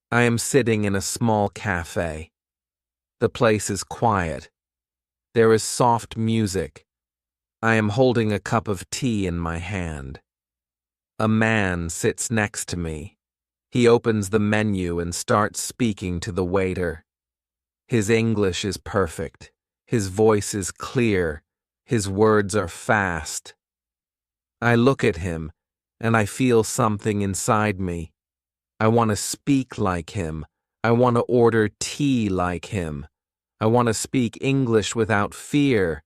I am sitting in a small cafe. The place is quiet. There is soft music. I am holding a cup of tea in my hand. A man sits next to me. He opens the menu and starts speaking to the waiter. His English is perfect. His voice is clear. His words are fast. I look at him, and I feel something inside me. I want to speak like him. I want to order tea like him. I want to speak English without fear,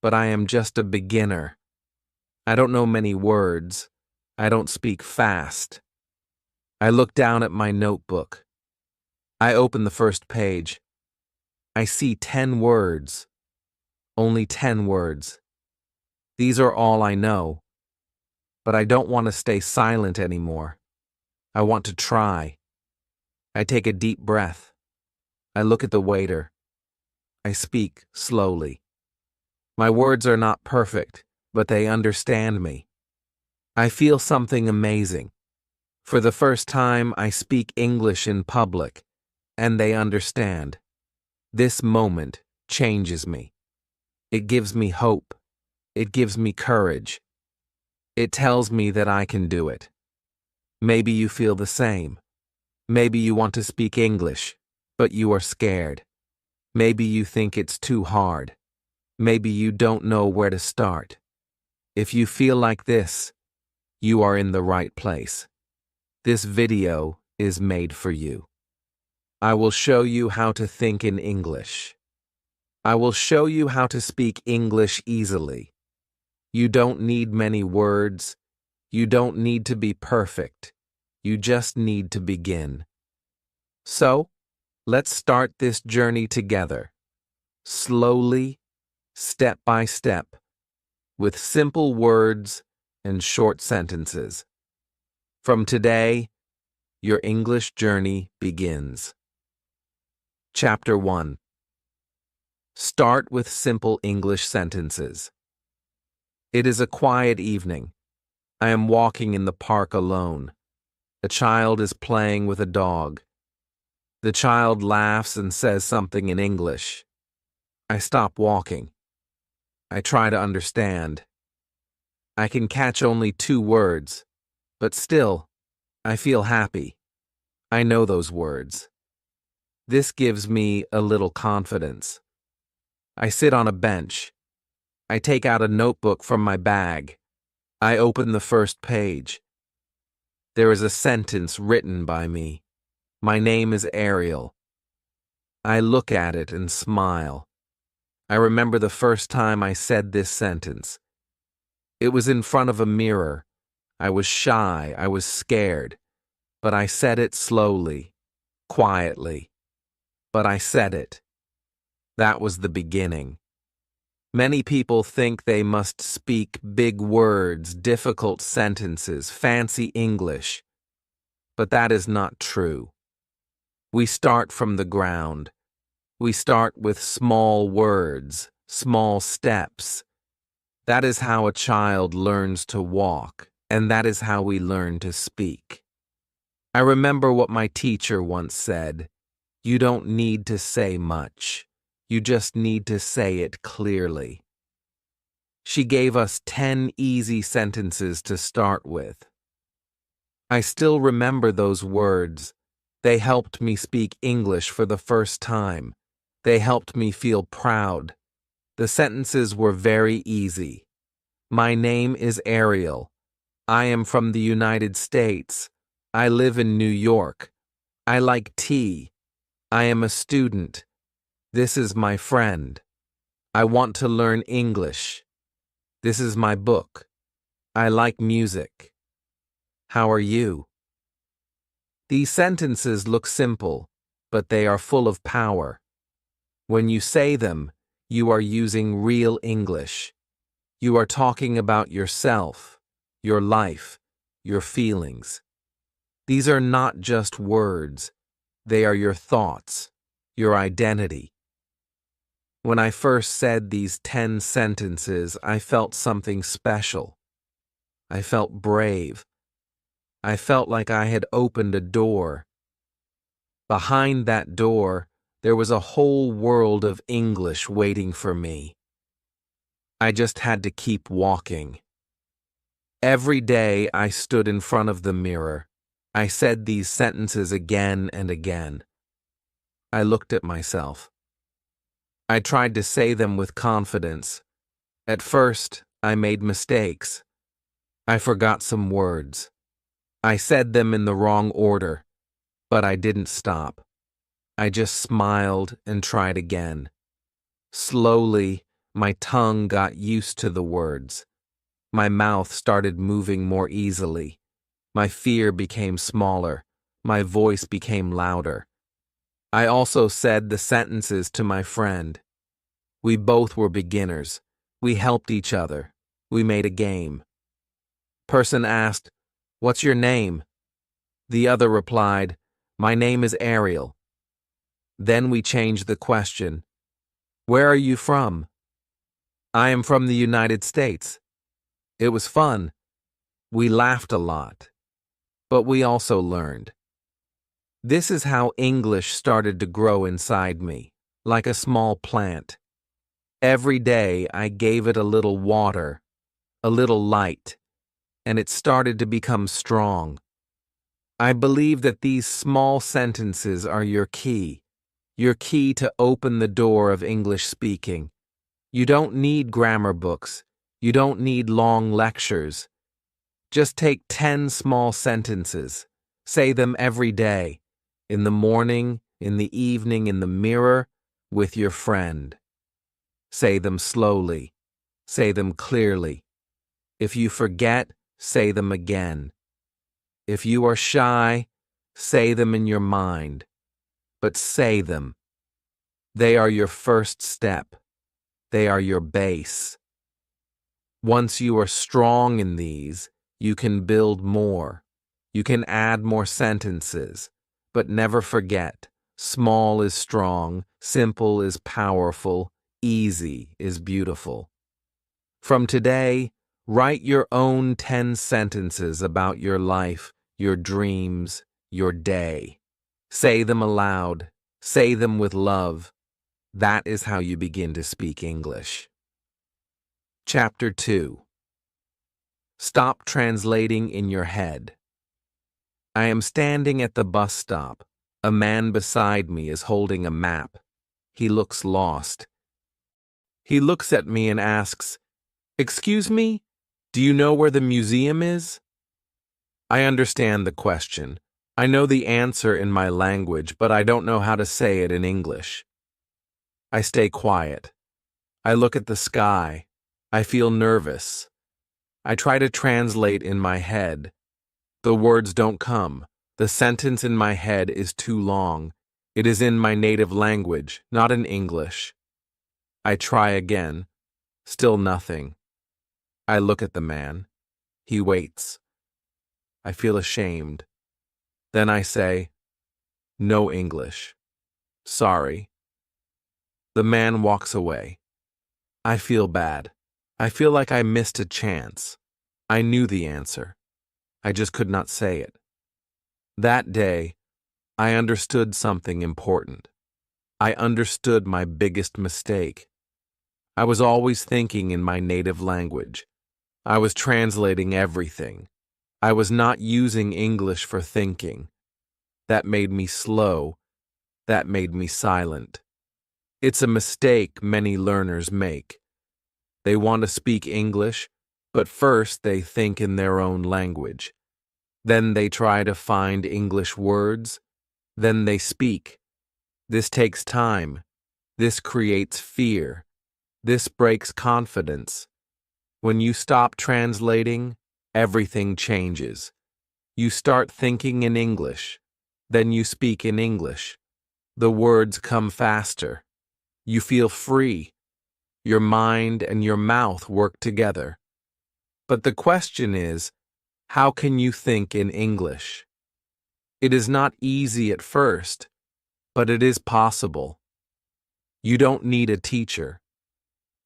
but I am just a beginner. I don't know many words. I don't speak fast. I look down at my notebook. I open the first page. I see 10 words. Only 10 words. These are all I know. But I don't want to stay silent anymore. I want to try. I take a deep breath. I look at the waiter. I speak slowly. My words are not perfect, but they understand me. I feel something amazing. For the first time, I speak English in public, and they understand. This moment changes me. It gives me hope. It gives me courage. It tells me that I can do it. Maybe you feel the same. Maybe you want to speak English, but you are scared. Maybe you think it's too hard. Maybe you don't know where to start. If you feel like this, you are in the right place. This video is made for you. I will show you how to think in English. I will show you how to speak English easily. You don't need many words. You don't need to be perfect. You just need to begin. So, let's start this journey together. Slowly, step by step, with simple words and short sentences. From today, your English journey begins. Chapter 1. Start with simple English sentences. It is a quiet evening. I am walking in the park alone. A child is playing with a dog. The child laughs and says something in English. I stop walking. I try to understand. I can catch only 2 words, but still, I feel happy. I know those words. This gives me a little confidence. I sit on a bench. I take out a notebook from my bag. I open the first page. There is a sentence written by me. My name is Ariel. I look at it and smile. I remember the first time I said this sentence. It was in front of a mirror. I was shy, I was scared, but I said it slowly, quietly. But I said it. That was the beginning. Many people think they must speak big words, difficult sentences, fancy English. But that is not true. We start from the ground. We start with small words, small steps. That is how a child learns to walk, and that is how we learn to speak. I remember what my teacher once said. You don't need to say much. You just need to say it clearly. She gave us 10 easy sentences to start with. I still remember those words. They helped me speak English for the first time. They helped me feel proud. The sentences were very easy. My name is Ariel. I am from the United States. I live in New York. I like tea. I am a student. This is my friend. I want to learn English. This is my book. I like music. How are you? These sentences look simple, but they are full of power. When you say them, you are using real English. You are talking about yourself, your life, your feelings. These are not just words. They are your thoughts, your identity. When I first said these 10 sentences, I felt something special. I felt brave. I felt like I had opened a door. Behind that door, there was a whole world of English waiting for me. I just had to keep walking. Every day I stood in front of the mirror. I said these sentences again and again. I looked at myself. I tried to say them with confidence. At first, I made mistakes. I forgot some words. I said them in the wrong order, but I didn't stop. I just smiled and tried again. Slowly, my tongue got used to the words. My mouth started moving more easily. My fear became smaller. My voice became louder. I also said the sentences to my friend. We both were beginners. We helped each other. We made a game. Person asked, "What's your name?" The other replied, "My name is Ariel." Then we changed the question. "Where are you from?" "I am from the United States." It was fun. We laughed a lot. But we also learned. This is how English started to grow inside me, like a small plant. Every day I gave it a little water, a little light, and it started to become strong. I believe that these small sentences are your key to open the door of English speaking. You don't need grammar books. You don't need long lectures. Just take 10 small sentences. Say them every day, in the morning, in the evening, in the mirror, with your friend. Say them slowly. Say them clearly. If you forget, say them again. If you are shy, say them in your mind. But say them. They are your first step. They are your base. Once you are strong in these, you can build more. You can add more sentences. But never forget, small is strong, simple is powerful, easy is beautiful. From today, write your own 10 sentences about your life, your dreams, your day. Say them aloud. Say them with love. That is how you begin to speak English. Chapter 2. Stop translating in your head. I am standing at the bus stop. A man beside me is holding a map. He looks lost. He looks at me and asks, "Excuse me, do you know where the museum is?" I understand the question. I know the answer in my language, but I don't know how to say it in English. I stay quiet. I look at the sky. I feel nervous. I try to translate in my head. The words don't come. The sentence in my head is too long. It is in my native language, not in English. I try again. Still nothing. I look at the man. He waits. I feel ashamed. Then I say, "No English. Sorry." The man walks away. I feel bad. I feel like I missed a chance. I knew the answer. I just could not say it. That day, I understood something important. I understood my biggest mistake. I was always thinking in my native language. I was translating everything. I was not using English for thinking. That made me slow. That made me silent. It's a mistake many learners make. They want to speak English, but first they think in their own language. Then they try to find English words. Then they speak. This takes time. This creates fear. This breaks confidence. When you stop translating, everything changes. You start thinking in English. Then you speak in English. The words come faster. You feel free. Your mind and your mouth work together. But the question is, how can you think in English? It is not easy at first, but it is possible. You don't need a teacher.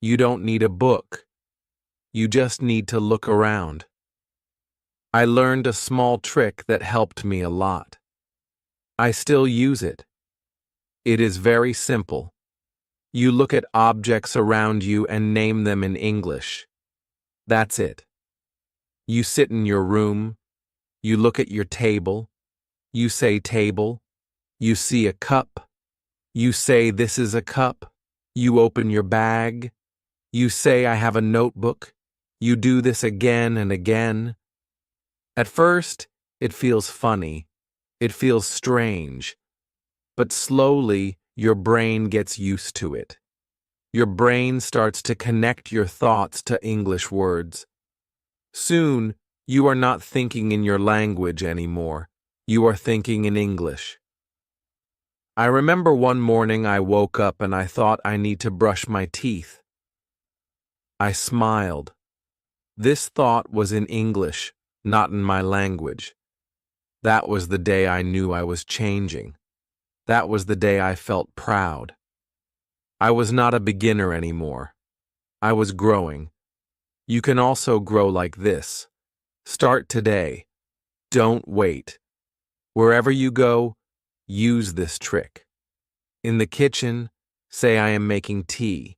You don't need a book. You just need to look around. I learned a small trick that helped me a lot. I still use it. It is very simple. You look at objects around you and name them in English. That's it. You sit in your room. You look at your table. You say table. You see a cup. You say this is a cup. You open your bag. You say I have a notebook. You do this again and again. At first, it feels funny. It feels strange. But slowly, your brain gets used to it. Your brain starts to connect your thoughts to English words. Soon, you are not thinking in your language anymore. You are thinking in English. I remember one morning I woke up and I thought I need to brush my teeth. I smiled. This thought was in English, not in my language. That was the day I knew I was changing. That was the day I felt proud. I was not a beginner anymore. I was growing. You can also grow like this. Start today. Don't wait. Wherever you go, use this trick. In the kitchen, say I am making tea.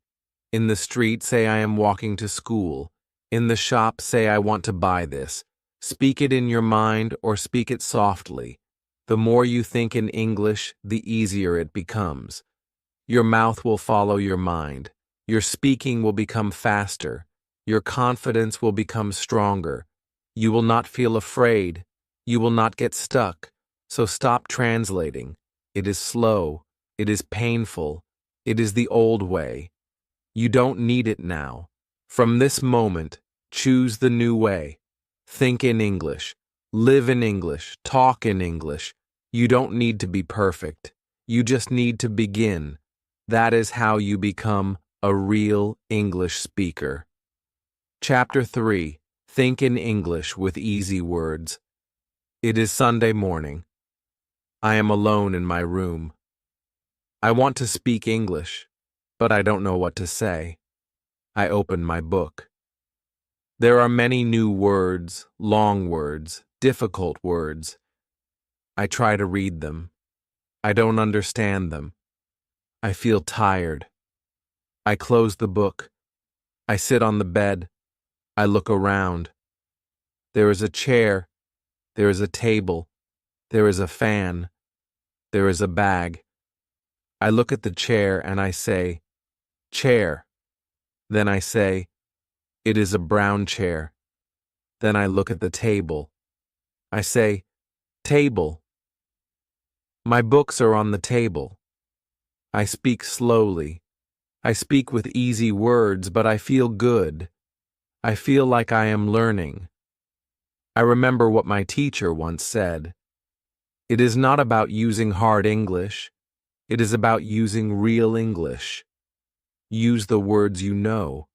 In the street, say I am walking to school. In the shop, say I want to buy this. Speak it in your mind or speak it softly. The more you think in English, the easier it becomes. Your mouth will follow your mind. Your speaking will become faster. Your confidence will become stronger. You will not feel afraid. You will not get stuck. So stop translating. It is slow. It is painful. It is the old way. You don't need it now. From this moment, choose the new way. Think in English. Live in English. Talk in English. You don't need to be perfect. You just need to begin. That is how you become a real English speaker. Chapter 3. Think in English with easy words. It is Sunday morning. I am alone in my room. I want to speak English, but I don't know what to say. I open my book. There are many new words, long words, difficult words. I try to read them. I don't understand them. I feel tired. I close the book. I sit on the bed. I look around. There is a chair. There is a table. There is a fan. There is a bag. I look at the chair and I say, chair. Then I say, it is a brown chair. Then I look at the table. I say, table. My books are on the table. I speak slowly. I speak with easy words, but I feel good. I feel like I am learning. I remember what my teacher once said. It is not about using hard English. It is about using real English. Use the words you know.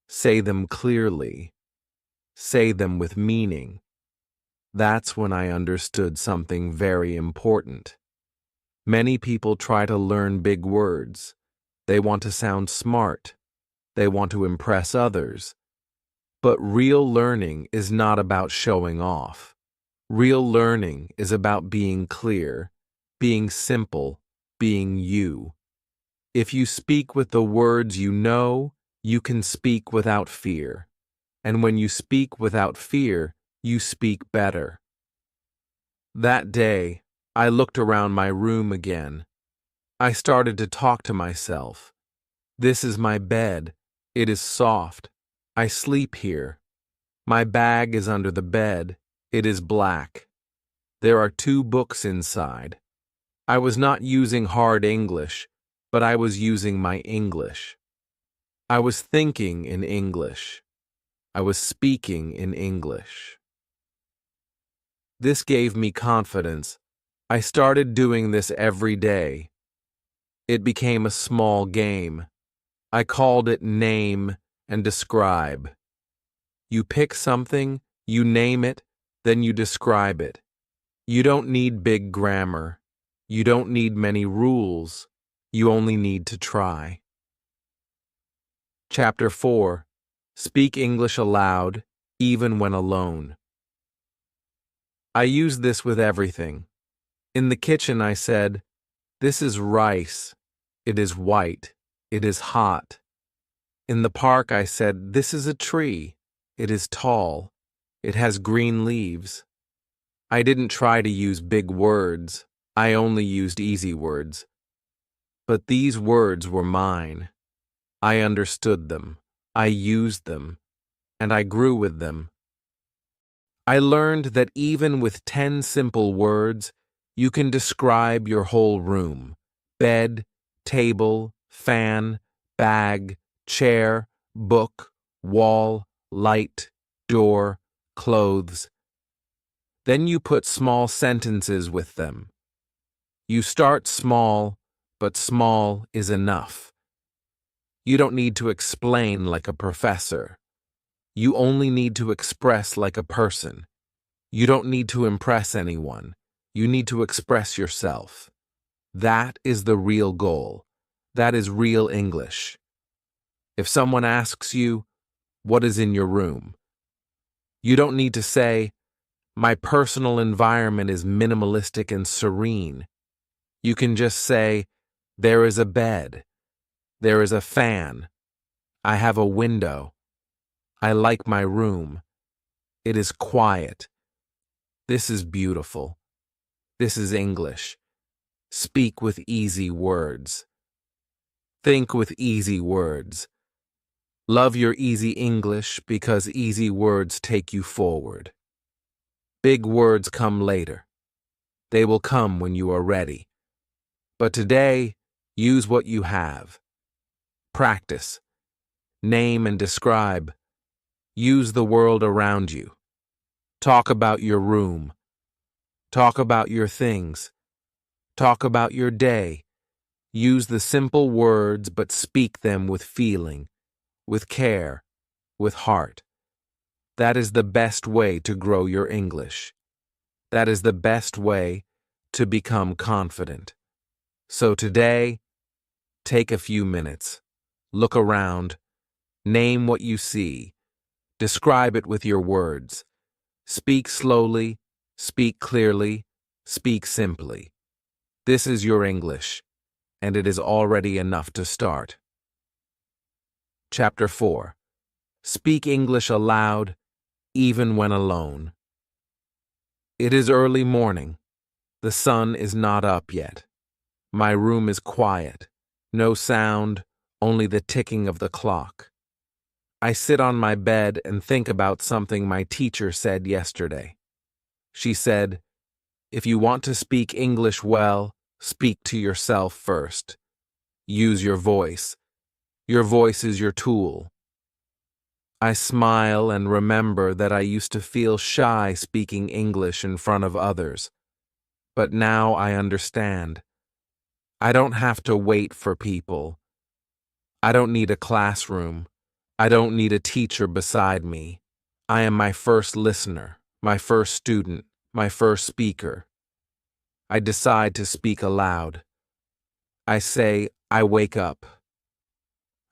Say them clearly. Say them with meaning. That's when I understood something very important. Many people try to learn big words. They want to sound smart. They want to impress others. But real learning is not about showing off. Real learning is about being clear, being simple, being you. If you speak with the words you know, you can speak without fear. And when you speak without fear, you speak better. That day, I looked around my room again. I started to talk to myself. This is my bed. It is soft. I sleep here. My bag is under the bed. It is black. There are 2 books inside. I was not using hard English, but I was using my English. I was thinking in English. I was speaking in English. This gave me confidence. I started doing this every day. It became a small game. I called it name and describe. You pick something, you name it, then you describe it. You don't need big grammar. You don't need many rules. You only need to try. Chapter 4. Speak English aloud, even when alone. I use this with everything. In the kitchen, I said, "This is rice. It is white. It is hot." In the park, I said, "This is a tree. It is tall. It has green leaves." I didn't try to use big words. I only used easy words. But these words were mine. I understood them. I used them. And I grew with them. I learned that even with 10 simple words, you can describe your whole room: bed, table, fan, bag, chair, book, wall, light, door, clothes. Then you put small sentences with them. You start small, but small is enough. You don't need to explain like a professor. You only need to express like a person. You don't need to impress anyone. You need to express yourself. That is the real goal. That is real English. If someone asks you, "What is in your room?" you don't need to say, "My personal environment is minimalistic and serene." You can just say, "There is a bed. There is a fan. I have a window. I like my room. It is quiet. This is beautiful. This is English." Speak with easy words. Think with easy words. Love your easy English because easy words take you forward. Big words come later. They will come when you are ready. But today, use what you have. Practice. Name and describe. Use the world around you. Talk about your room. Talk about your things. Talk about your day. Use the simple words, but speak them with feeling, with care, with heart. That is the best way to grow your English. That is the best way to become confident. So today, take a few minutes. Look around. Name what you see. Describe it with your words. Speak slowly. Speak clearly. Speak simply. This is your English, and it is already enough to start. Chapter 4. Speak English aloud, even when alone. It is early morning. The sun is not up yet. My room is quiet. No sound, only the ticking of the clock. I sit on my bed and think about something my teacher said yesterday. She said, "If you want to speak English well, speak to yourself first. Use your voice. Your voice is your tool." I smile and remember that I used to feel shy speaking English in front of others. But now I understand. I don't have to wait for people. I don't need a classroom. I don't need a teacher beside me. I am my first listener, my first student, my first speaker. I decide to speak aloud. I say, I wake up.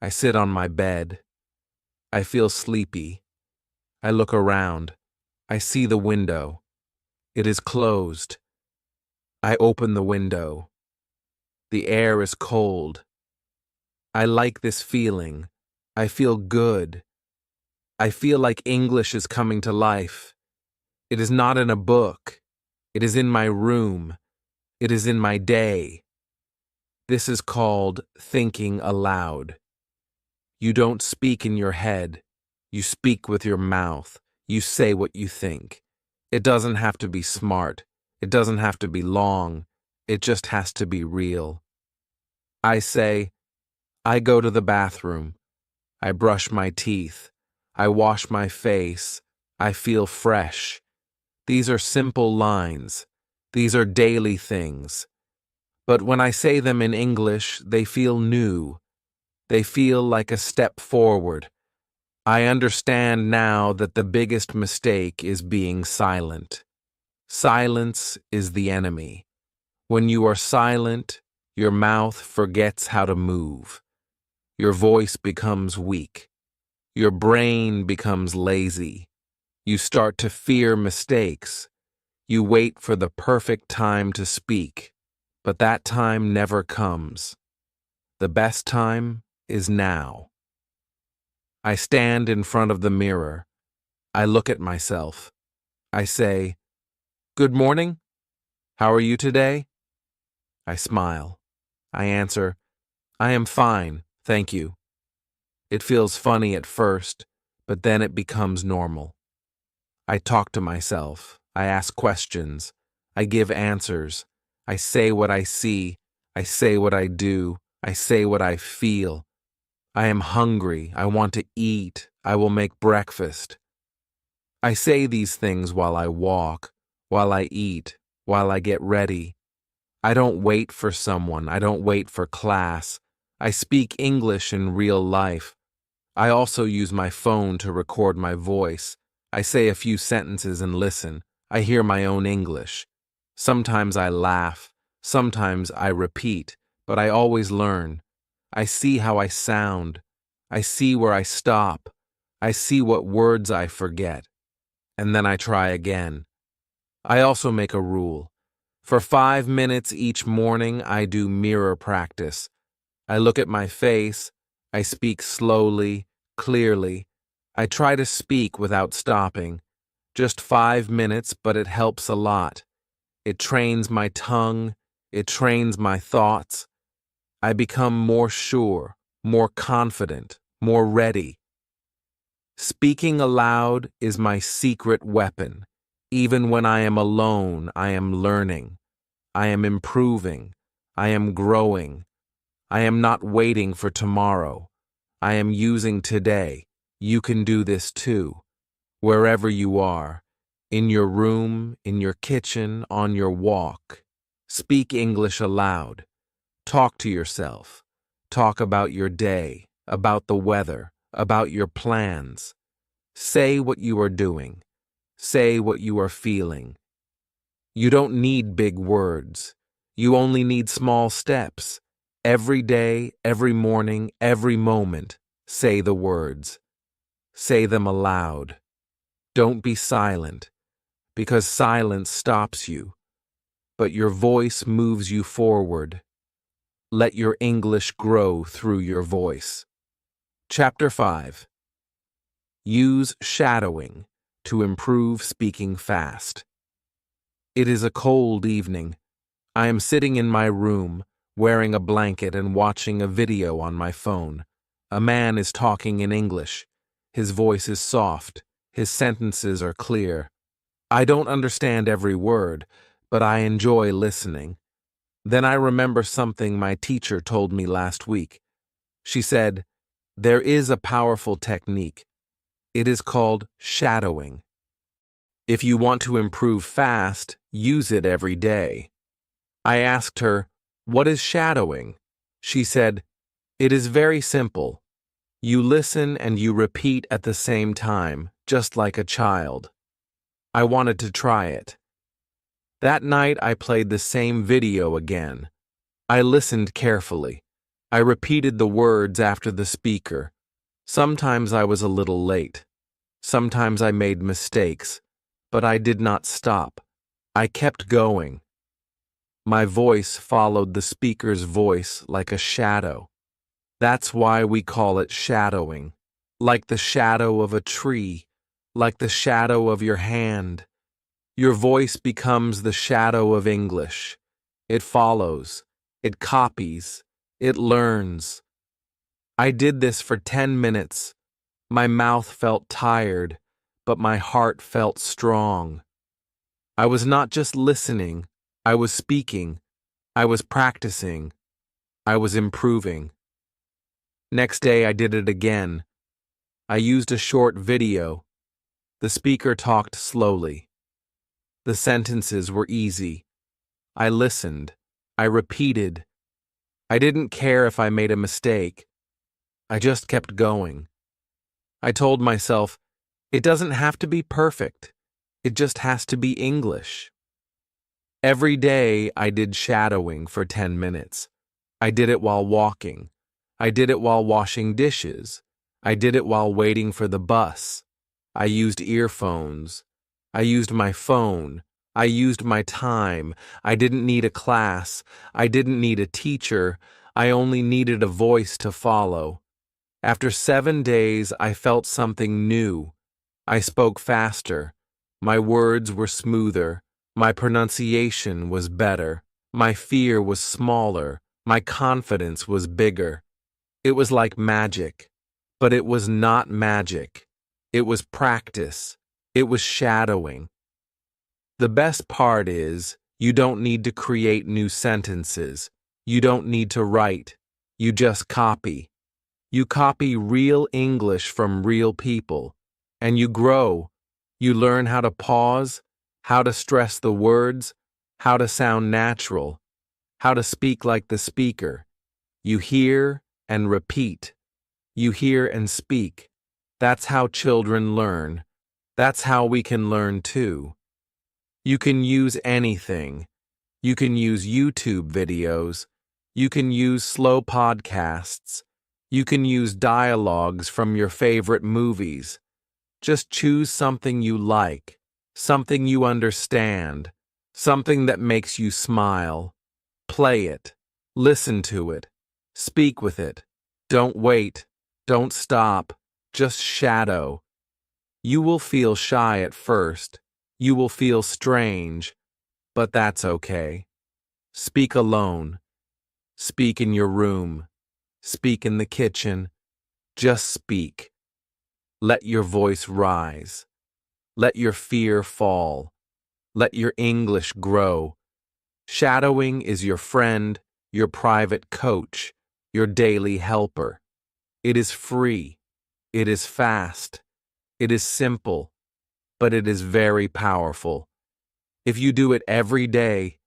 I sit on my bed. I feel sleepy. I look around. I see the window. It is closed. I open the window. The air is cold. I like this feeling. I feel good. I feel like English is coming to life. It is not in a book. It is in my room. It is in my day. This is called thinking aloud. You don't speak in your head. You speak with your mouth. You say what you think. It doesn't have to be smart. It doesn't have to be long. It just has to be real. I say, I go to the bathroom. I brush my teeth. I wash my face. I feel fresh. These are simple lines. These are daily things. But when I say them in English, they feel new. They feel like a step forward. I understand now that the biggest mistake is being silent. Silence is the enemy. When you are silent, your mouth forgets how to move. Your voice becomes weak. Your brain becomes lazy. You start to fear mistakes. You wait for the perfect time to speak, but that time never comes. The best time is now. I stand in front of the mirror. I look at myself. I say, "Good morning. How are you today?" I smile. I answer, "I am fine, thank you." It feels funny at first, but then it becomes normal. I talk to myself. I ask questions. I give answers. I say what I see. I say what I do. I say what I feel. I am hungry. I want to eat. I will make breakfast. I say these things while I walk, while I eat, while I get ready. I don't wait for someone. I don't wait for class. I speak English in real life. I also use my phone to record my voice. I say a few sentences and listen. I hear my own English. Sometimes I laugh. Sometimes I repeat, but I always learn. I see how I sound. I see where I stop. I see what words I forget. And then I try again. I also make a rule. For 5 minutes each morning, I do mirror practice. I look at my face. I speak slowly, clearly. I try to speak without stopping. Just 5 minutes, but it helps a lot. It trains my tongue. It trains my thoughts. I become more sure, more confident, more ready. Speaking aloud is my secret weapon. Even when I am alone, I am learning. I am improving. I am growing. I am not waiting for tomorrow. I am using today. You can do this too. Wherever you are, in your room, in your kitchen, on your walk. Speak English aloud. Talk to yourself. Talk about your day, about the weather, about your plans. Say what you are doing. Say what you are feeling. You don't need big words. You only need small steps. Every day, every morning, every moment, say the words. Say them aloud. Don't be silent, because silence stops you, but your voice moves you forward. Let your English grow through your voice. Chapter 5. Use shadowing to improve speaking fast. It is a cold evening. I am sitting in my room, wearing a blanket and watching a video on my phone. A man is talking in English. His voice is soft. His sentences are clear. I don't understand every word, but I enjoy listening. Then I remember something my teacher told me last week. She said, "There is a powerful technique. It is called shadowing. If you want to improve fast, use it every day." I asked her, "What is shadowing?" She said, "It is very simple. You listen and you repeat at the same time, just like a child." I wanted to try it. That night I played the same video again. I listened carefully. I repeated the words after the speaker. Sometimes I was a little late. Sometimes I made mistakes, but I did not stop. I kept going. My voice followed the speaker's voice like a shadow. That's why we call it shadowing. Like the shadow of a tree, like the shadow of your hand. Your voice becomes the shadow of English. It follows, it copies, it learns. I did this for 10 minutes. My mouth felt tired, but my heart felt strong. I was not just listening, I was speaking, I was practicing, I was improving. Next day I did it again. I used a short video. The speaker talked slowly. The sentences were easy. I listened. I repeated. I didn't care if I made a mistake. I just kept going. I told myself, it doesn't have to be perfect. It just has to be English. Every day I did shadowing for 10 minutes. I did it while walking. I did it while washing dishes. I did it while waiting for the bus. I used earphones. I used my phone. I used my time. I didn't need a class. I didn't need a teacher. I only needed a voice to follow. After 7 days, I felt something new. I spoke faster. My words were smoother. My pronunciation was better. My fear was smaller. My confidence was bigger. It was like magic. But it was not magic. It was practice. It was shadowing. The best part is, you don't need to create new sentences. You don't need to write. You just copy. You copy real English from real people. And you grow. You learn how to pause, how to stress the words, how to sound natural, how to speak like the speaker. You hear and repeat. You hear and speak. That's how children learn. That's how we can learn too. You can use anything. You can use YouTube videos. You can use slow podcasts. You can use dialogues from your favorite movies. Just choose something you like, something you understand, something that makes you smile. Play it. Listen to it. Speak with it. Don't wait. Don't stop. Just shadow. You will feel shy at first. You will feel strange, but that's okay. Speak alone. Speak in your room. Speak in the kitchen. Just speak. Let your voice rise. Let your fear fall. Let your English grow. Shadowing is your friend, your private coach, your daily helper. It is free. It is fast. It is simple, but it is very powerful. If you do it every day,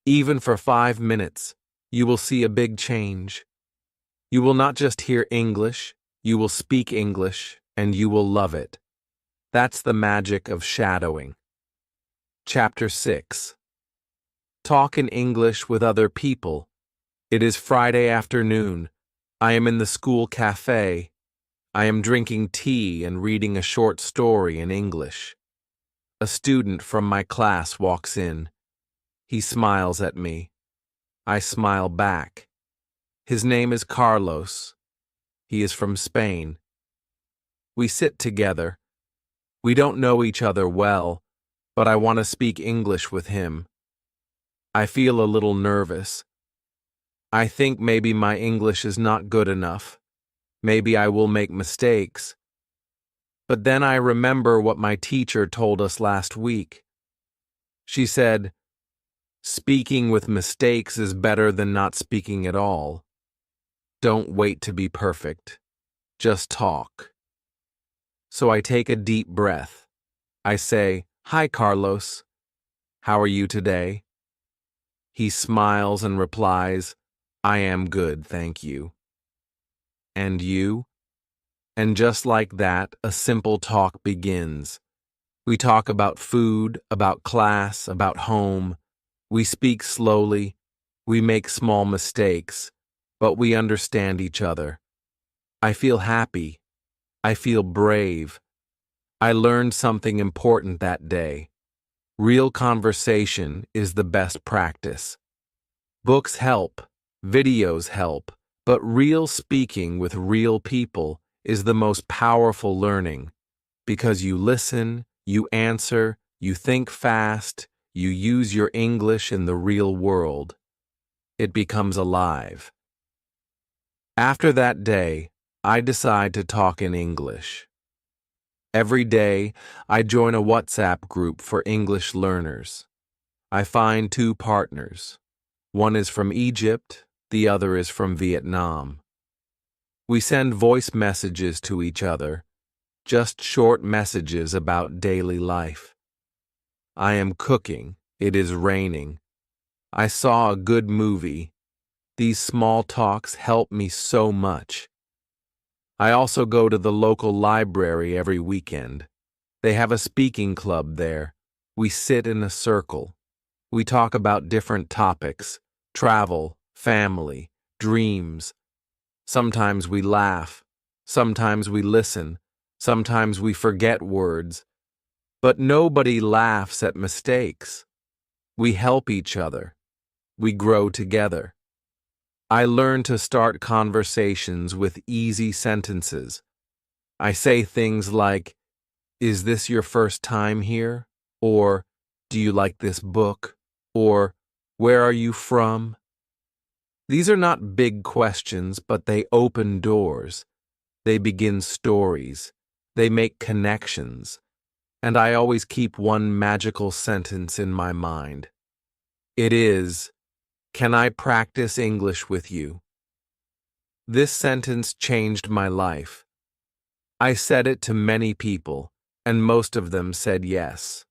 even for 5 minutes, you will see a big change. You will not just hear English, you will speak English, and you will love it. That's the magic of shadowing. Chapter 6. Talk in English with other people. It is Friday afternoon. I am in the school cafe. I am drinking tea and reading a short story in English. A student from my class walks in. He smiles at me. I smile back. His name is Carlos. He is from Spain. We sit together. We don't know each other well, but I want to speak English with him. I feel a little nervous. I think maybe my English is not good enough. Maybe I will make mistakes. But then I remember what my teacher told us last week. She said, "Speaking with mistakes is better than not speaking at all. Don't wait to be perfect. Just talk." So I take a deep breath. I say, "Hi, Carlos. How are you today?" He smiles and replies, "I am good, thank you." "And you?" And just like that, a simple talk begins. We talk about food, about class, about home. We speak slowly. We make small mistakes, but we understand each other. I feel happy. I feel brave. I learned something important that day. Real conversation is the best practice. Books help, videos help, but real speaking with real people is the most powerful learning, because you listen, you answer, you think fast, you use your English in the real world. It becomes alive. After that day, I decide to talk in English. Every day, I join a WhatsApp group for English learners. I find 2 partners. One is from Egypt, the other is from Vietnam. We send voice messages to each other, just short messages about daily life. I am cooking. It is raining. I saw a good movie. These small talks help me so much. I also go to the local library every weekend. They have a speaking club there. We sit in a circle. We talk about different topics: travel, family, dreams. Sometimes we laugh. Sometimes we listen. Sometimes we forget words. But nobody laughs at mistakes. We help each other. We grow together. I learn to start conversations with easy sentences. I say things like, "Is this your first time here?" Or, "Do you like this book?" Or, "Where are you from?" These are not big questions, but they open doors. They begin stories. They make connections. And I always keep one magical sentence in my mind. It is, "Can I practice English with you?" This sentence changed my life. I said it to many people, and most of them said yes.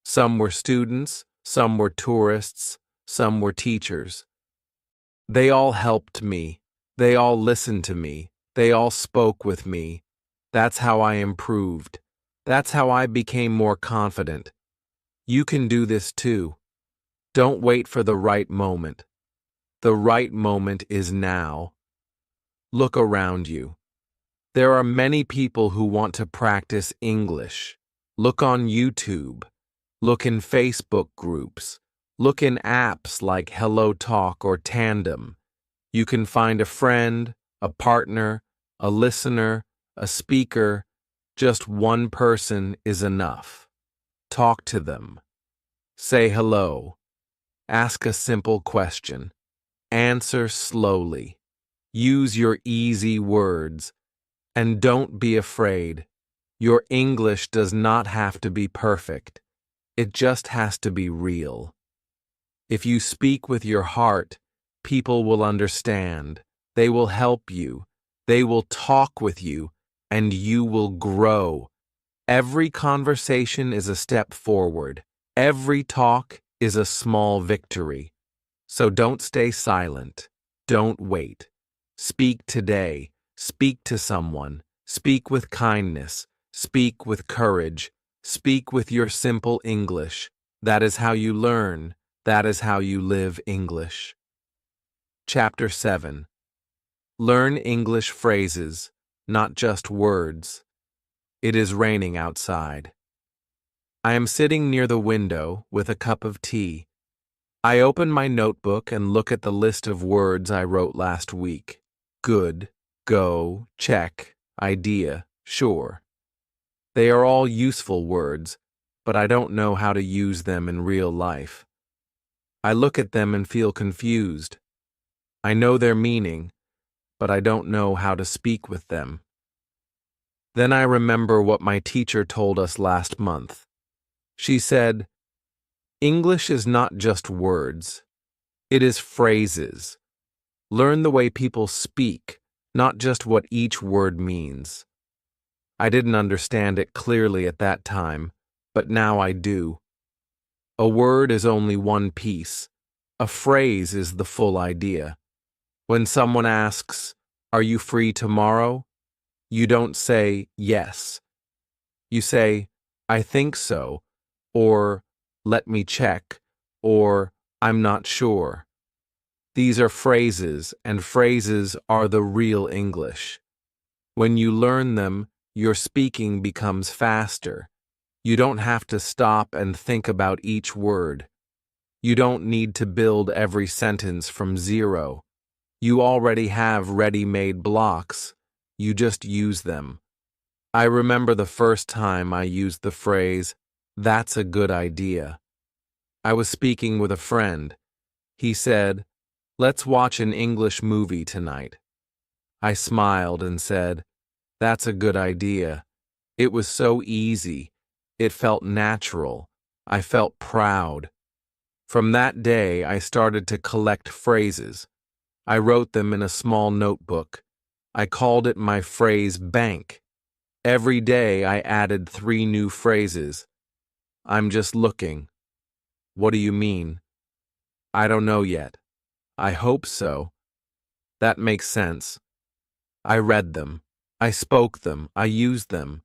Some were students, some were tourists, some were teachers. They all helped me. They all listened to me. They all spoke with me. That's how I improved. That's how I became more confident. You can do this too. Don't wait for the right moment. The right moment is now. Look around you. There are many people who want to practice English. Look on YouTube. Look in Facebook groups. Look in apps like Hello Talk or Tandem. You can find a friend, a partner, a listener, a speaker. Just one person is enough. Talk to them. Say hello. Ask a simple question. Answer slowly. Use your easy words. And don't be afraid. Your English does not have to be perfect. It just has to be real. If you speak with your heart, people will understand. They will help you. They will talk with you, and you will grow. Every conversation is a step forward. Every talk is a small victory. So don't stay silent. Don't wait. Speak today. Speak to someone. Speak with kindness. Speak with courage. Speak with your simple English. That is how you learn. That is how you live English. Chapter 7. Learn English phrases, not just words. It is raining outside. I am sitting near the window with a cup of tea. I open my notebook and look at the list of words I wrote last week. Good, go, check, idea, sure. They are all useful words, but I don't know how to use them in real life. I look at them and feel confused. I know their meaning, but I don't know how to speak with them. Then I remember what my teacher told us last month. She said, "English is not just words. It is phrases. Learn the way people speak, not just what each word means." I didn't understand it clearly at that time, but now I do. A word is only one piece. A phrase is the full idea. When someone asks, "Are you free tomorrow?" you don't say yes. You say, "I think so," or "Let me check," or "I'm not sure." These are phrases, and phrases are the real English. When you learn them, your speaking becomes faster. You don't have to stop and think about each word. You don't need to build every sentence from zero. You already have ready-made blocks. You just use them. I remember the first time I used the phrase, "That's a good idea." I was speaking with a friend. He said, "Let's watch an English movie tonight." I smiled and said, "That's a good idea." It was so easy. It felt natural. I felt proud. From that day, I started to collect phrases. I wrote them in a small notebook. I called it my phrase bank. Every day, I added 3 new phrases. "I'm just looking." "What do you mean?" "I don't know yet." "I hope so." That makes sense. I read them. I spoke them. I used them.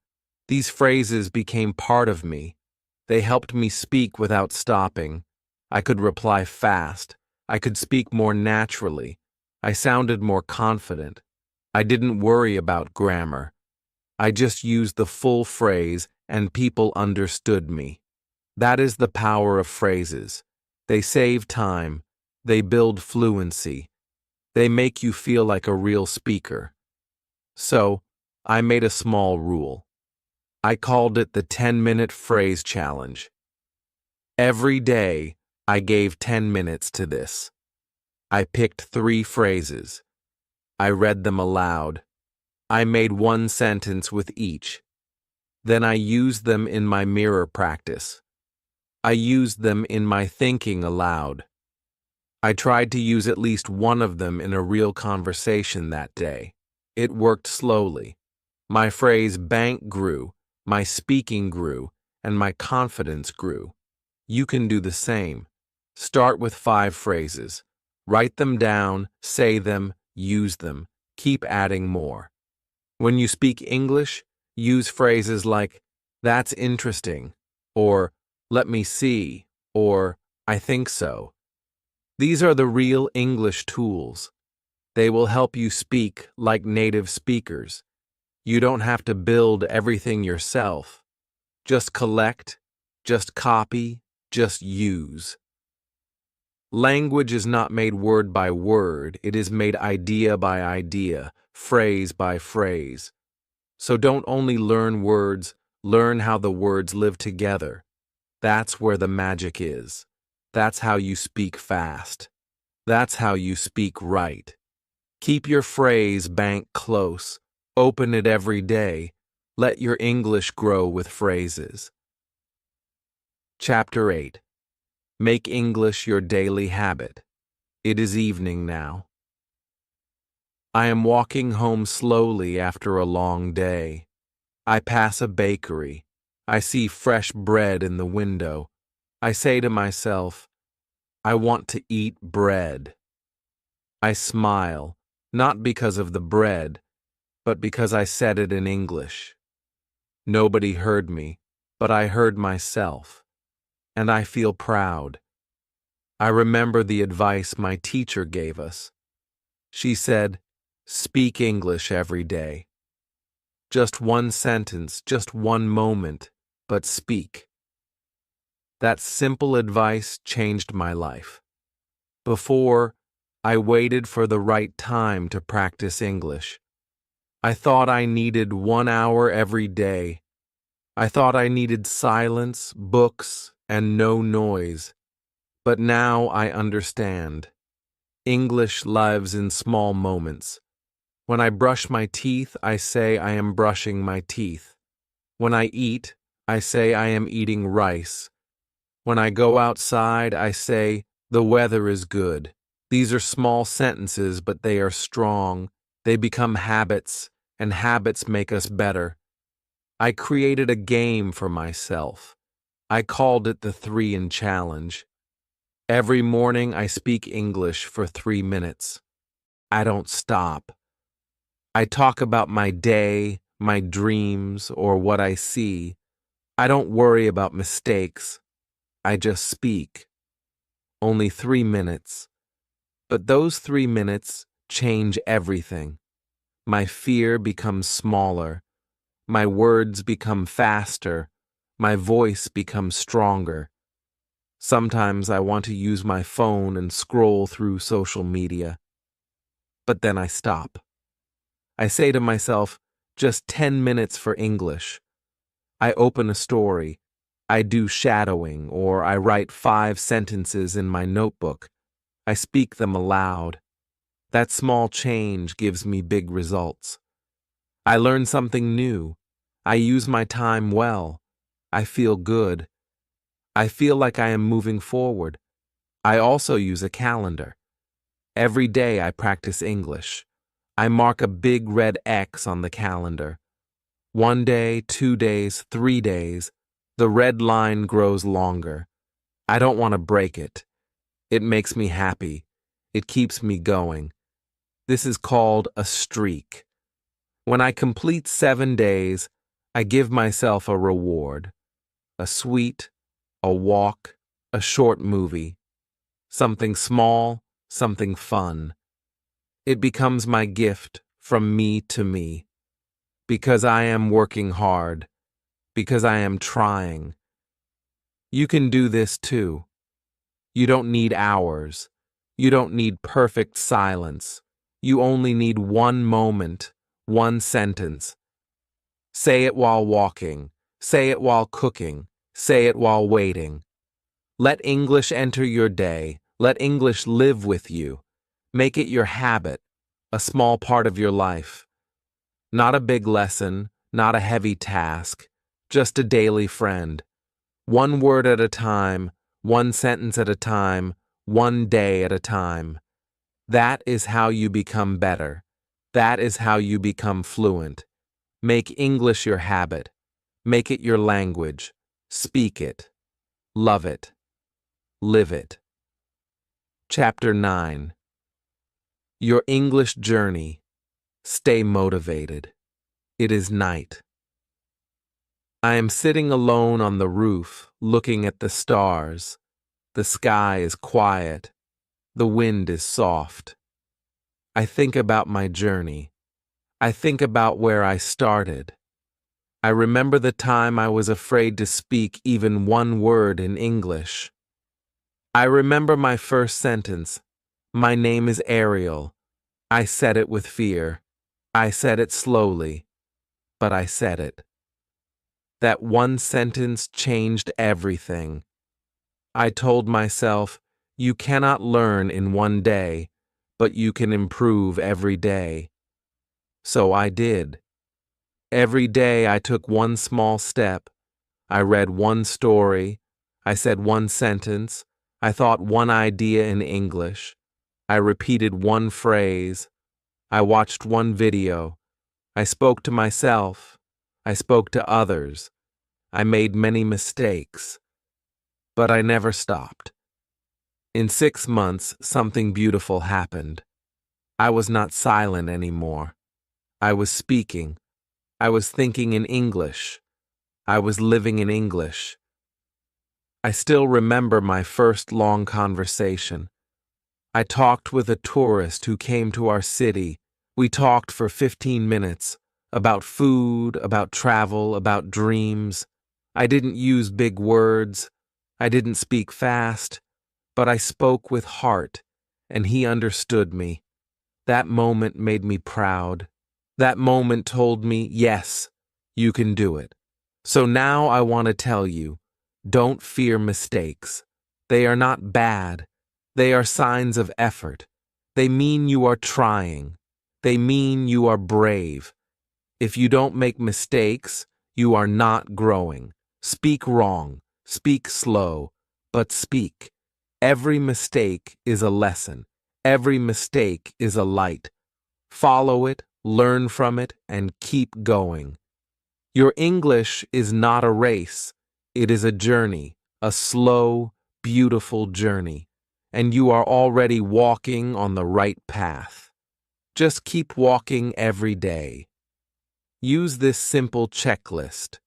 These phrases became part of me. They helped me speak without stopping. I could reply fast. I could speak more naturally. I sounded more confident. I didn't worry about grammar. I just used the full phrase and people understood me. That is the power of phrases. They save time. They build fluency. They make you feel like a real speaker. So, I made a small rule. I called it the 10-minute phrase challenge. Every day, I gave 10 minutes to this. I picked 3 phrases. I read them aloud. I made one sentence with each. Then I used them in my mirror practice. I used them in my thinking aloud. I tried to use at least one of them in a real conversation that day. It worked slowly. My phrase bank grew, my speaking grew, and my confidence grew. You can do the same. Start with 5 phrases. Write them down, say them, use them. Keep adding more. When you speak English, use phrases like, "That's interesting," or "Let me see," or "I think so." These are the real English tools. They will help you speak like native speakers. You don't have to build everything yourself. Just collect, just copy, just use. Language is not made word by word, it is made idea by idea, phrase by phrase. So don't only learn words, learn how the words live together. That's where the magic is. That's how you speak fast. That's how you speak right. Keep your phrase bank close. Open it every day. Let your English grow with phrases. Chapter 8. Make English your daily habit. It is evening now. I am walking home slowly after a long day. I pass a bakery. I see fresh bread in the window. I say to myself, I want to eat bread. I smile, not because of the bread, but because I said it in English. Nobody heard me, but I heard myself, and I feel proud. I remember the advice my teacher gave us. She said, speak English every day. Just one sentence, just one moment, but speak. That simple advice changed my life. Before, I waited for the right time to practice English. I thought I needed 1 hour every day. I thought I needed silence, books, and no noise. But now I understand. English lives in small moments. When I brush my teeth, I say I am brushing my teeth. When I eat, I say I am eating rice. When I go outside, I say, the weather is good. These are small sentences, but they are strong. They become habits, and habits make us better. I created a game for myself. I called it the 3-in challenge. Every morning I speak English for 3 minutes. I don't stop. I talk about my day, my dreams, or what I see. I don't worry about mistakes. I just speak. Only 3 minutes. But those 3 minutes change everything. My fear becomes smaller. My words become faster. My voice becomes stronger. Sometimes I want to use my phone and scroll through social media. But then I stop. I say to myself, just 10 minutes for English. I open a story. I do shadowing, or I write 5 sentences in my notebook. I speak them aloud. That small change gives me big results. I learn something new. I use my time well. I feel good. I feel like I am moving forward. I also use a calendar. Every day I practice English. I mark a big red X on the calendar. 1 day, 2 days, 3 days. The red line grows longer. I don't want to break it. It makes me happy. It keeps me going. This is called a streak. When I complete 7 days, I give myself a reward. A sweet, a walk, a short movie. Something small, something fun. It becomes my gift from me to me. Because I am working hard. Because I am trying. You can do this too. You don't need hours. You don't need perfect silence. You only need one moment, one sentence. Say it while walking. Say it while cooking. Say it while waiting. Let English enter your day. Let English live with you. Make it your habit, a small part of your life. Not a big lesson, not a heavy task, just a daily friend. One word at a time, one sentence at a time, one day at a time. That is how you become better. That is how you become fluent. Make English your habit. Make it your language. Speak it. Love it. Live it. Chapter 9. Your English Journey. Stay motivated. It is night. I am sitting alone on the roof, looking at the stars. The sky is quiet. The wind is soft. I think about my journey. I think about where I started. I remember the time I was afraid to speak even one word in English. I remember my first sentence. My name is Ariel. I said it with fear. I said it slowly, but I said it. That one sentence changed everything. I told myself, you cannot learn in one day, but you can improve every day. So I did. Every day I took one small step. I read one story. I said one sentence. I thought one idea in English. I repeated one phrase. I watched one video. I spoke to myself. I spoke to others. I made many mistakes. But I never stopped. In 6 months, something beautiful happened. I was not silent anymore. I was speaking. I was thinking in English. I was living in English. I still remember my first long conversation. I talked with a tourist who came to our city. We talked for 15 minutes about food, about travel, about dreams. I didn't use big words. I didn't speak fast, but I spoke with heart, and he understood me. That moment made me proud. That moment told me, yes, you can do it. So now I want to tell you, don't fear mistakes. They are not bad. They are signs of effort. They mean you are trying. They mean you are brave. If you don't make mistakes, you are not growing. Speak wrong. Speak slow. But speak. Every mistake is a lesson. Every mistake is a light. Follow it, learn from it, and keep going. Your English is not a race. It is a journey, a slow, beautiful journey, and you are already walking on the right path. Just keep walking every day. Use this simple checklist.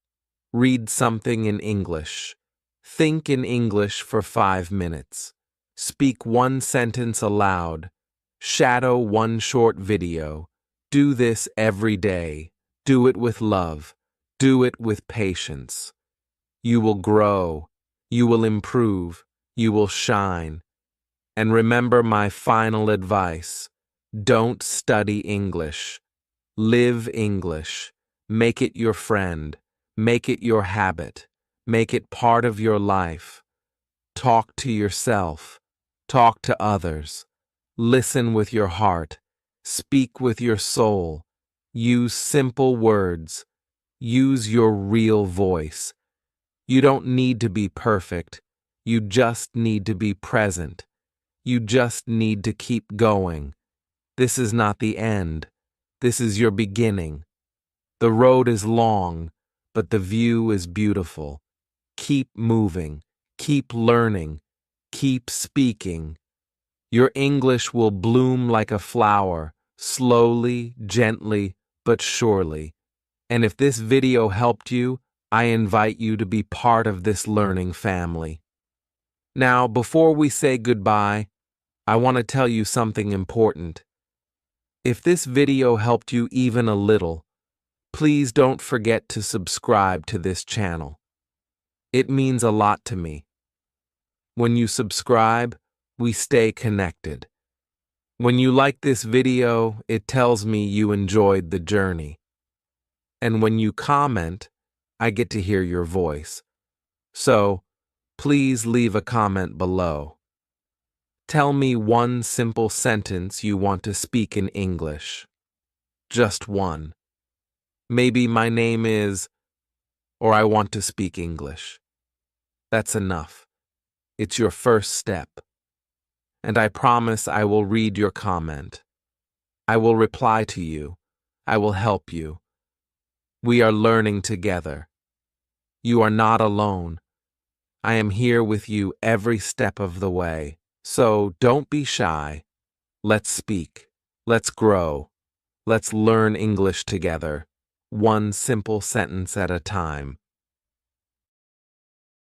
Read something in English. Think in English for 5 minutes. Speak one sentence aloud. Shadow one short video. Do this every day. Do it with love. Do it with patience. You will grow. You will improve. You will shine. And remember my final advice. Don't study English. Live English. Make it your friend. Make it your habit. Make it part of your life. Talk to yourself. Talk to others. Listen with your heart. Speak with your soul. Use simple words. Use your real voice. You don't need to be perfect. You just need to be present. You just need to keep going. This is not the end. This is your beginning. The road is long, but the view is beautiful. Keep moving. Keep learning. Keep speaking. Your English will bloom like a flower, slowly, gently, but surely. And if this video helped you, I invite you to be part of this learning family. Now, before we say goodbye, I want to tell you something important. If this video helped you even a little, please don't forget to subscribe to this channel. It means a lot to me. When you subscribe, we stay connected. When you like this video, it tells me you enjoyed the journey. And when you comment, I get to hear your voice. So, please leave a comment below. Tell me one simple sentence you want to speak in English. Just one. Maybe my name is, or I want to speak English. That's enough. It's your first step. And I promise I will read your comment. I will reply to you. I will help you. We are learning together. You are not alone. I am here with you every step of the way. So don't be shy. Let's speak. Let's grow. Let's learn English together, one simple sentence at a time.